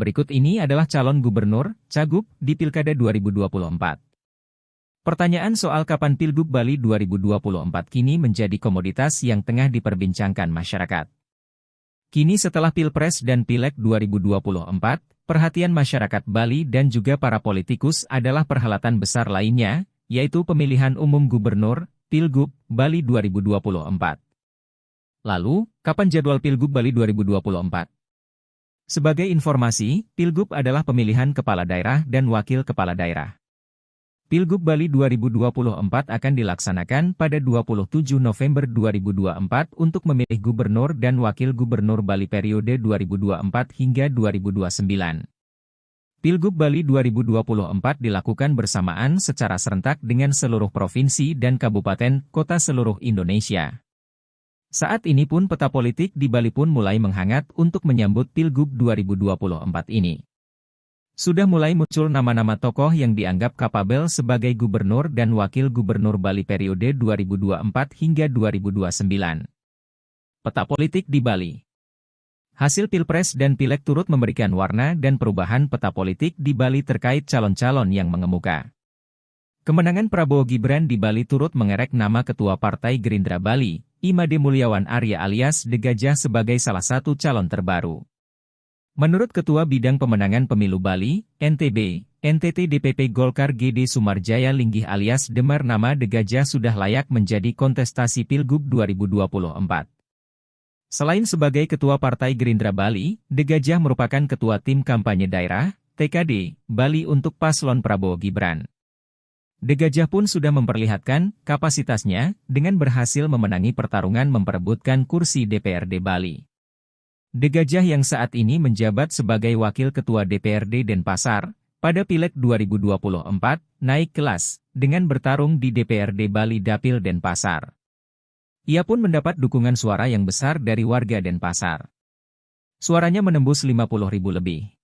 Berikut ini adalah calon gubernur, cagup, di Pilkada 2024. Pertanyaan soal kapan Pilgub Bali 2024 kini menjadi komoditas yang tengah diperbincangkan masyarakat. Kini setelah Pilpres dan Pileg 2024, perhatian masyarakat Bali dan juga para politikus adalah perhelatan besar lainnya, yaitu pemilihan umum gubernur, Pilgub, Bali 2024. Lalu, kapan jadwal Pilgub Bali 2024? Sebagai informasi, Pilgub adalah pemilihan kepala daerah dan wakil kepala daerah. Pilgub Bali 2024 akan dilaksanakan pada 27 November 2024 untuk memilih gubernur dan wakil gubernur Bali periode 2024 hingga 2029. Pilgub Bali 2024 dilakukan bersamaan secara serentak dengan seluruh provinsi dan kabupaten kota seluruh Indonesia. Saat ini pun peta politik di Bali pun mulai menghangat untuk menyambut Pilgub 2024 ini. Sudah mulai muncul nama-nama tokoh yang dianggap kapabel sebagai gubernur dan wakil gubernur Bali periode 2024 hingga 2029. Peta politik di Bali. Hasil Pilpres dan Pileg turut memberikan warna dan perubahan peta politik di Bali terkait calon-calon yang mengemuka. Kemenangan Prabowo Gibran di Bali turut mengerek nama Ketua Partai Gerindra Bali, Imade Mulyawan Arya alias De Gajah sebagai salah satu calon terbaru. Menurut Ketua Bidang Pemenangan Pemilu Bali, NTB, NTT DPP Golkar GD Sumarjaya Linggih alias Demar, nama De Gajah sudah layak menjadi kontestasi Pilgub 2024. Selain sebagai Ketua Partai Gerindra Bali, De Gajah merupakan Ketua Tim Kampanye Daerah, TKD, Bali untuk paslon Prabowo Gibran. De Gajah pun sudah memperlihatkan kapasitasnya dengan berhasil memenangi pertarungan memperebutkan kursi DPRD Bali. De Gajah yang saat ini menjabat sebagai Wakil Ketua DPRD Denpasar, pada Pileg 2024, naik kelas, dengan bertarung di DPRD Bali Dapil Denpasar. Ia pun mendapat dukungan suara yang besar dari warga Denpasar. Suaranya menembus 50.000 lebih.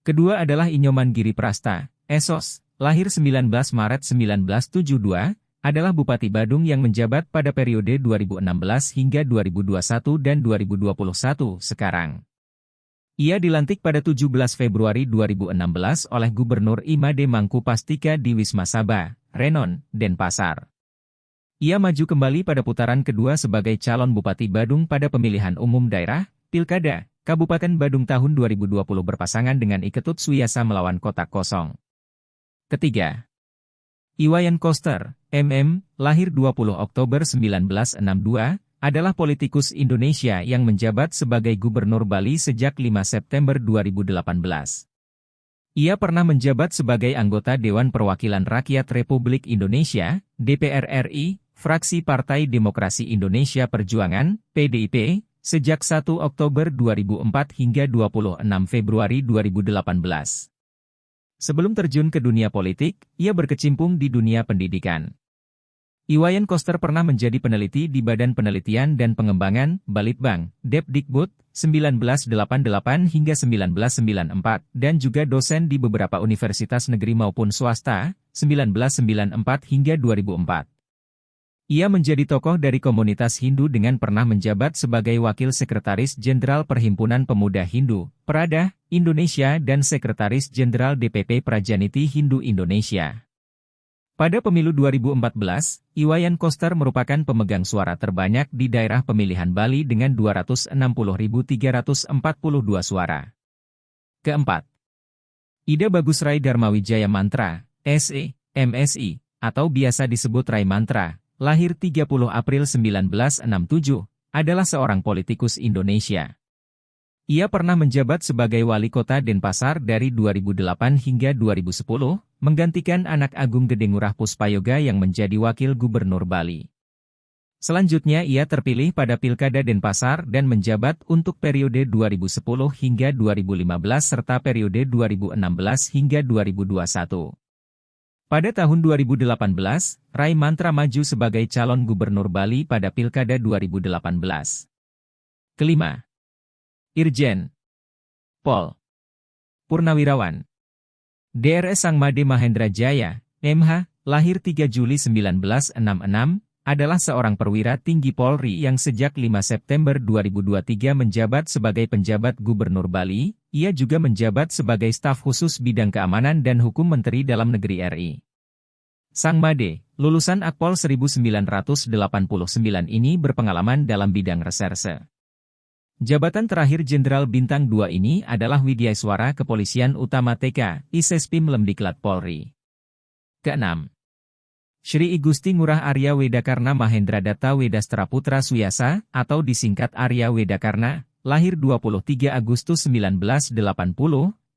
Kedua adalah Inyoman Giri Prasta, Esos, lahir 19 Maret 1972, adalah Bupati Badung yang menjabat pada periode 2016 hingga 2021 dan 2021 sekarang. Ia dilantik pada 17 Februari 2016 oleh Gubernur Imade Mangku Pastika di Wisma Sabah, Renon, Denpasar. Ia maju kembali pada putaran kedua sebagai calon Bupati Badung pada pemilihan umum daerah, Pilkada, Kabupaten Badung tahun 2020 berpasangan dengan Iketut Suyasa melawan kotak kosong. Ketiga, Iwayan Koster, MM, lahir 20 Oktober 1962, adalah politikus Indonesia yang menjabat sebagai Gubernur Bali sejak 5 September 2018. Ia pernah menjabat sebagai anggota Dewan Perwakilan Rakyat Republik Indonesia, DPR RI, fraksi Partai Demokrasi Indonesia Perjuangan, PDIP, sejak 1 Oktober 2004 hingga 26 Februari 2018. Sebelum terjun ke dunia politik, ia berkecimpung di dunia pendidikan. Iwayan Koster pernah menjadi peneliti di Badan Penelitian dan Pengembangan, Balitbang, Depdikbud, 1988 hingga 1994, dan juga dosen di beberapa universitas negeri maupun swasta, 1994 hingga 2004. Ia menjadi tokoh dari komunitas Hindu dengan pernah menjabat sebagai Wakil Sekretaris Jenderal Perhimpunan Pemuda Hindu, Prada, Indonesia dan Sekretaris Jenderal DPP Prajaniti Hindu Indonesia. Pada pemilu 2014, Iwayan Koster merupakan pemegang suara terbanyak di daerah pemilihan Bali dengan 260.342 suara. Keempat, Ida Bagusrai Darmawijaya Mantra, SE, MSI, atau biasa disebut Rai Mantra, lahir 30 April 1967, adalah seorang politikus Indonesia. Ia pernah menjabat sebagai Wali Kota Denpasar dari 2008 hingga 2010, menggantikan anak Agung Gede Ngurah Puspayoga yang menjadi Wakil Gubernur Bali. Selanjutnya ia terpilih pada Pilkada Denpasar dan menjabat untuk periode 2010 hingga 2015 serta periode 2016 hingga 2021. Pada tahun 2018, Rai Mantra maju sebagai calon gubernur Bali pada Pilkada 2018. Kelima, Irjen Pol Purnawirawan DRS Sangmade Mahendra Jaya, MH, lahir 3 Juli 1966, adalah seorang perwira tinggi Polri yang sejak 5 September 2023 menjabat sebagai penjabat Gubernur Bali, ia juga menjabat sebagai staf khusus bidang keamanan dan hukum Menteri Dalam Negeri RI. Sang Made, lulusan Akpol 1989 ini berpengalaman dalam bidang reserse. Jabatan terakhir Jenderal Bintang 2 ini adalah Widyaiswara Kepolisian Utama TK, Isespim Lemdiklat Polri. Keenam, Shri I Gusti Ngurah Arya Wedakarna Mahendra Datta Wedastra Putra Suyasa, atau disingkat Arya Wedakarna, lahir 23 Agustus 1980,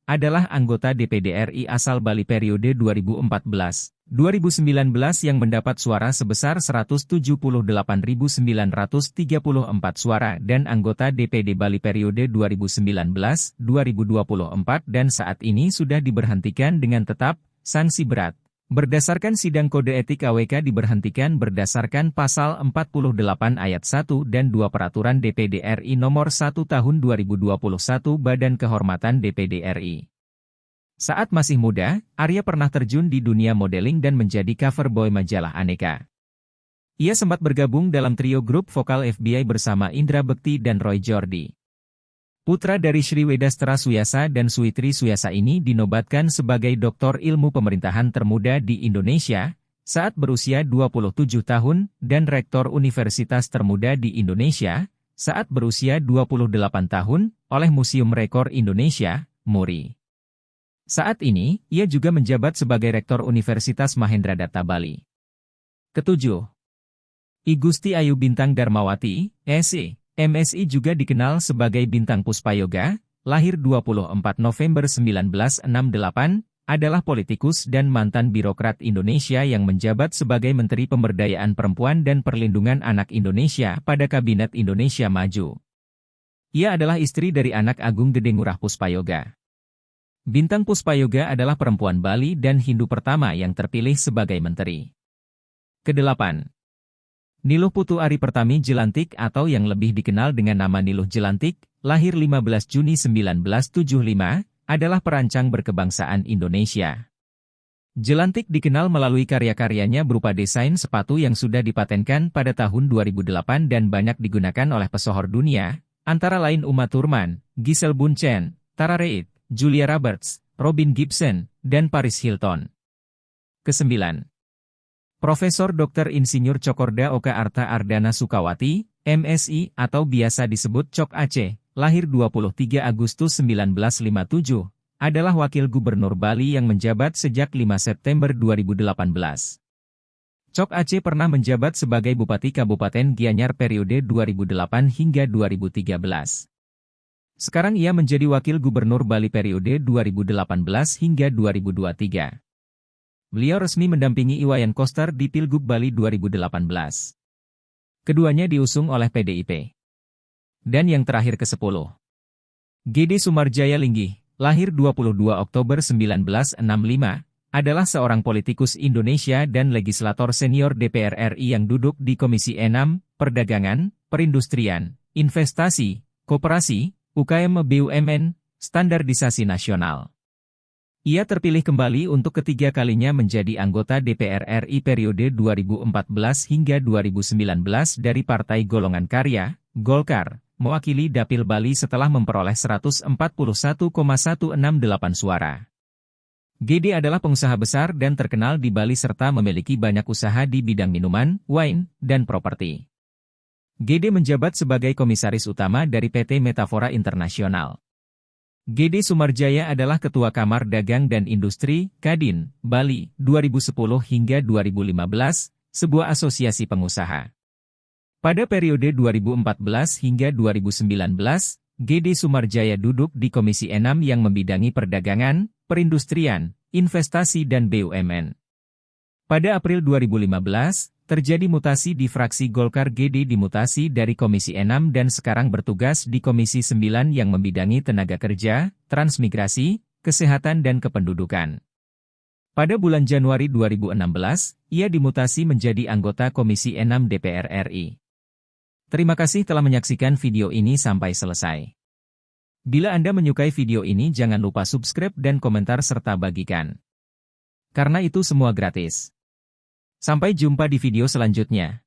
adalah anggota DPD RI asal Bali periode 2014-2019 yang mendapat suara sebesar 178.934 suara dan anggota DPD Bali periode 2019-2024 dan saat ini sudah diberhentikan dengan tetap, sanksi berat. Berdasarkan sidang kode etik AWK diberhentikan berdasarkan pasal 48 ayat 1 dan 2 Peraturan DPD RI nomor 1 tahun 2021 Badan Kehormatan DPD RI. Saat masih muda, Arya pernah terjun di dunia modeling dan menjadi cover boy majalah Aneka. Ia sempat bergabung dalam trio grup vokal FBI bersama Indra Bekti dan Roy Jordi. Putra dari Shri Wedastra Suyasa dan Suitri Suyasa ini dinobatkan sebagai Doktor Ilmu Pemerintahan termuda di Indonesia saat berusia 27 tahun dan Rektor Universitas termuda di Indonesia saat berusia 28 tahun oleh Museum Rekor Indonesia, MURI. Saat ini, ia juga menjabat sebagai Rektor Universitas Mahendra Datta Bali. Ketujuh, I Gusti Ayu Bintang Darmawati, S.E. MSI juga dikenal sebagai Bintang Puspayoga, lahir 24 November 1968, adalah politikus dan mantan birokrat Indonesia yang menjabat sebagai Menteri Pemberdayaan Perempuan dan Perlindungan Anak Indonesia pada Kabinet Indonesia Maju. Ia adalah istri dari anak Agung Gede Ngurah Puspayoga. Bintang Puspayoga adalah perempuan Bali dan Hindu pertama yang terpilih sebagai menteri. Kedelapan, Niluh Putu Ari Pertami Jelantik atau yang lebih dikenal dengan nama Niluh Jelantik, lahir 15 Juni 1975, adalah perancang berkebangsaan Indonesia. Jelantik dikenal melalui karya-karyanya berupa desain sepatu yang sudah dipatenkan pada tahun 2008 dan banyak digunakan oleh pesohor dunia, antara lain Uma Thurman, Giselle Bundchen, Tara Reid, Julia Roberts, Robin Gibson, dan Paris Hilton. Kesembilan, Profesor Dr. Insinyur Cokorda Oka Arta Ardana Sukawati, MSI atau biasa disebut Cok Aceh, lahir 23 Agustus 1957, adalah Wakil Gubernur Bali yang menjabat sejak 5 September 2018. Cok Aceh pernah menjabat sebagai Bupati Kabupaten Gianyar periode 2008 hingga 2013. Sekarang ia menjadi Wakil Gubernur Bali periode 2018 hingga 2023. Beliau resmi mendampingi Iwayan Koster di Pilgub Bali 2018. Keduanya diusung oleh PDIP. Dan yang terakhir ke-10. Gede Sumarjaya Linggih, lahir 22 Oktober 1965, adalah seorang politikus Indonesia dan legislator senior DPR RI yang duduk di Komisi 6, Perdagangan, Perindustrian, Investasi, Koperasi, UKM BUMN, Standarisasi Nasional. Ia terpilih kembali untuk ketiga kalinya menjadi anggota DPR RI periode 2014 hingga 2019 dari Partai Golongan Karya, Golkar, mewakili Dapil Bali setelah memperoleh 141,168 suara. Gede adalah pengusaha besar dan terkenal di Bali serta memiliki banyak usaha di bidang minuman, wine, dan properti. Gede menjabat sebagai komisaris utama dari PT Metafora Internasional. Gede Sumarjaya adalah Ketua Kamar Dagang dan Industri, Kadin, Bali, 2010 hingga 2015, sebuah asosiasi pengusaha. Pada periode 2014 hingga 2019, Gede Sumarjaya duduk di Komisi 6 yang membidangi perdagangan, perindustrian, investasi dan BUMN. Pada April 2015, terjadi mutasi di fraksi Golkar. Gede dimutasi dari Komisi 6 dan sekarang bertugas di Komisi 9 yang membidangi tenaga kerja, transmigrasi, kesehatan dan kependudukan. Pada bulan Januari 2016, ia dimutasi menjadi anggota Komisi 6 DPR RI. Terima kasih telah menyaksikan video ini sampai selesai. Bila Anda menyukai video ini jangan lupa subscribe dan komentar serta bagikan. Karena itu semua gratis. Sampai jumpa di video selanjutnya.